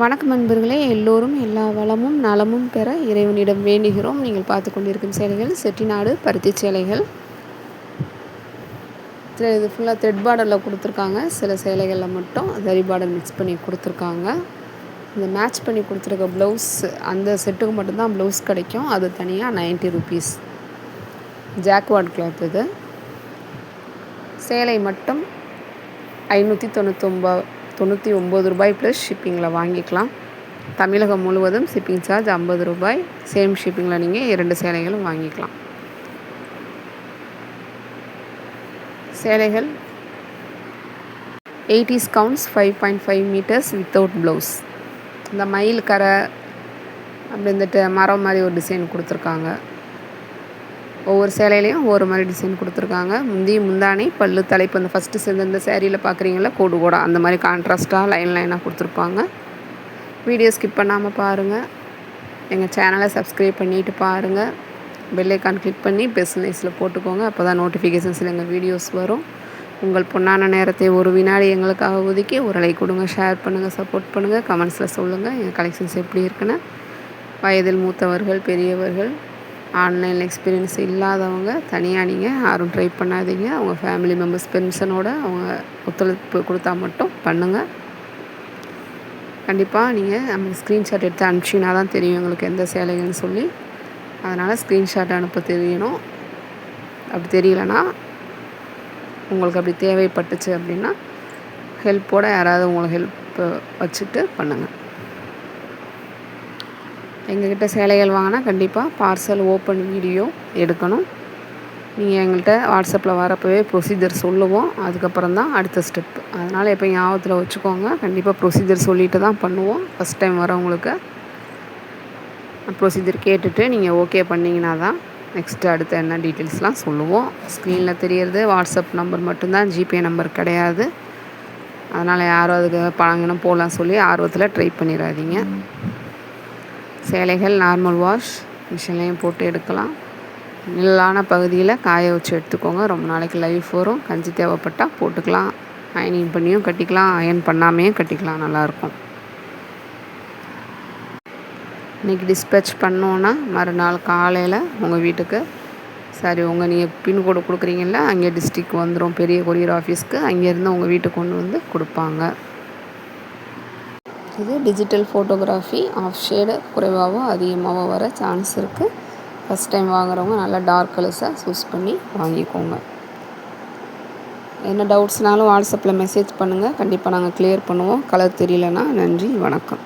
வணக்கம் நண்பர்களே, எல்லோரும் எல்லா வளமும் நலமும் பெற இறைவனிடம் வேண்டுகிறோம். நீங்கள் பார்த்து கொண்டிருக்கும் சேலைகள் செட்டிநாடு பருத்தி சேலைகள். இது ஃபுல்லாக த்ரெட் பார்டரில் கொடுத்துருக்காங்க. சில சேலைகளில் மட்டும் ஜரி பார்டர் மிக்ஸ் பண்ணி கொடுத்துருக்காங்க. இந்த மேட்ச் பண்ணி கொடுத்துருக்க ப்ளவுஸ் அந்த செட்டுக்கு மட்டும்தான் ப்ளவுஸ் கிடைக்கும். அது தனியாக 90 rupees. ஜாக்வார்ட் கிளாத் இது. சேலை மட்டும் 599 ரூபாய் ப்ளஸ் ஷிப்பிங்கில் வாங்கிக்கலாம். தமிழகம் முழுவதும் ஷிப்பிங் சார்ஜ் 50 ரூபாய். சேம் ஷிப்பிங்கில் நீங்கள் 2 சேலைகளும் வாங்கிக்கலாம். சேலைகள் 80s counts 5.5 meters without blouse. இந்த மயில் கரை அப்படி இருந்துட்டு மரம் மாதிரி ஒரு டிசைன் கொடுத்துருக்காங்க. ஒவ்வொரு சேலையிலையும் ஒவ்வொரு மாதிரி டிசைன் கொடுத்துருக்காங்க. முந்தானை பல்லு தலைப்பு அந்த ஃபஸ்ட்டு சேர்ந்து இந்த சேரீயில் பார்க்குறீங்களா கோடு கோடா அந்த மாதிரி கான்ட்ராஸ்ட்டாக லைனாக கொடுத்துருப்பாங்க. வீடியோ ஸ்கிப் பண்ணாமல் பாருங்கள். எங்கள் சேனலை சப்ஸ்கிரைப் பண்ணிவிட்டு பாருங்கள். பெல் ஐக்கான் கிளிக் பண்ணி பெஸ்ட்லைஸில் போட்டுக்கோங்க. அப்போ தான் நோட்டிஃபிகேஷன்ஸில் எங்கள் வீடியோஸ் வரும். உங்கள் பொன்னான நேரத்தை ஒரு வினாடி எங்களுக்காக ஒதுக்கி ஒரு லைக் கொடுங்க, ஷேர் பண்ணுங்கள், சப்போர்ட் பண்ணுங்கள். கமெண்ட்ஸில் சொல்லுங்கள் எங்கள் கலெக்ஷன்ஸ் எப்படி இருக்குன்னு. வயதில் மூத்தவர்கள், பெரியவர்கள், ஆன்லைன் எக்ஸ்பீரியன்ஸ் இல்லாதவங்க தனியாக நீங்கள் யாரும் ட்ரை பண்ணாதீங்க. அவங்க ஃபேமிலி மெம்பர்ஸ் பெர்மிஷனோட அவங்க ஒத்துழைப்பு கொடுத்தா மட்டும் பண்ணுங்கள். கண்டிப்பாக நீங்கள் நமக்கு ஸ்க்ரீன்ஷாட் எடுத்து அனுப்பிச்சிங்கன்னா தான் தெரியும் எங்களுக்கு எந்த சேலைகள்னு சொல்லி. அதனால் ஸ்க்ரீன்ஷாட் அனுப்ப தெரியணும். அப்படி தெரியலனா உங்களுக்கு அப்படி தேவைப்பட்டுச்சு அப்படின்னா ஹெல்ப்போடு யாராவது உங்களுக்கு ஹெல்ப் வச்சுட்டு பண்ணுங்கள். எங்கள்கிட்ட சேலைகள் வாங்கினா கண்டிப்பாக பார்சல் ஓப்பன் வீடியோ எடுக்கணும். நீங்கள் எங்கள்கிட்ட வாட்ஸ்அப்பில் வரப்போவே ப்ரொசீஜர் சொல்லுவோம். அதுக்கப்புறம் தான் அடுத்த ஸ்டெப். அதனால் எப்போ ஞாபகத்தில் வச்சுக்கோங்க. கண்டிப்பாக ப்ரொசீஜர் சொல்லிட்டு தான் பண்ணுவோம். ஃபஸ்ட் டைம் வரவங்களுக்கு ப்ரொசீஜர் கேட்டுட்டு நீங்கள் ஓகே பண்ணிங்கன்னா தான் நெக்ஸ்ட்டு அடுத்த என்ன டீட்டெயில்ஸ்லாம் சொல்லுவோம். ஸ்க்ரீனில் தெரியறது வாட்ஸ்அப் நம்பர் மட்டும்தான், ஜிபே நம்பர் கிடையாது. அதனால் யாரும் அதுக்கு பணங்கன்னு போகலாம் சொல்லி ஆர்வத்தில் ட்ரை பண்ணிடாதீங்க. சேலைகள் நார்மல் வாஷ் மிஷின்லேயும் போட்டு எடுக்கலாம். நிழலான பகுதியில் காய வச்சு எடுத்துக்கோங்க. ரொம்ப நாளைக்கு லைஃப் வரும். கஞ்சி தேவைப்பட்டால் போட்டுக்கலாம். அயனிங் பண்ணியும் கட்டிக்கலாம், அயன் பண்ணாமையும் கட்டிக்கலாம். நல்லாயிருக்கும். இன்றைக்கி டிஸ்பேச் பண்ணோன்னா மறுநாள் காலையில் உங்கள் வீட்டுக்கு நீங்கள் பின்கோடு கொடுக்குறீங்கள அங்கே டிஸ்ட்ரிக் வந்துடும். பெரிய கொரியர் ஆஃபீஸ்க்கு அங்கேருந்து உங்கள் வீட்டுக்கு கொண்டு வந்து கொடுப்பாங்க. இது டிஜிட்டல் ஃபோட்டோகிராஃபி. ஆஃப் ஷேடு குறைவாகவோ அதிகமாகவோ வர சான்ஸ் இருக்குது. ஃபஸ்ட் டைம் வாங்குறவங்க நல்லா டார்க் கலர்ஸாக சூஸ் பண்ணி வாங்கிக்கோங்க. என்ன டவுட்ஸ்னாலும் வாட்ஸ்அப்பில் மெசேஜ் பண்ணுங்கள். கண்டிப்பாக நாங்கள் கிளியர் பண்ணுவோம். கலர் தெரியலனா. நன்றி, வணக்கம்.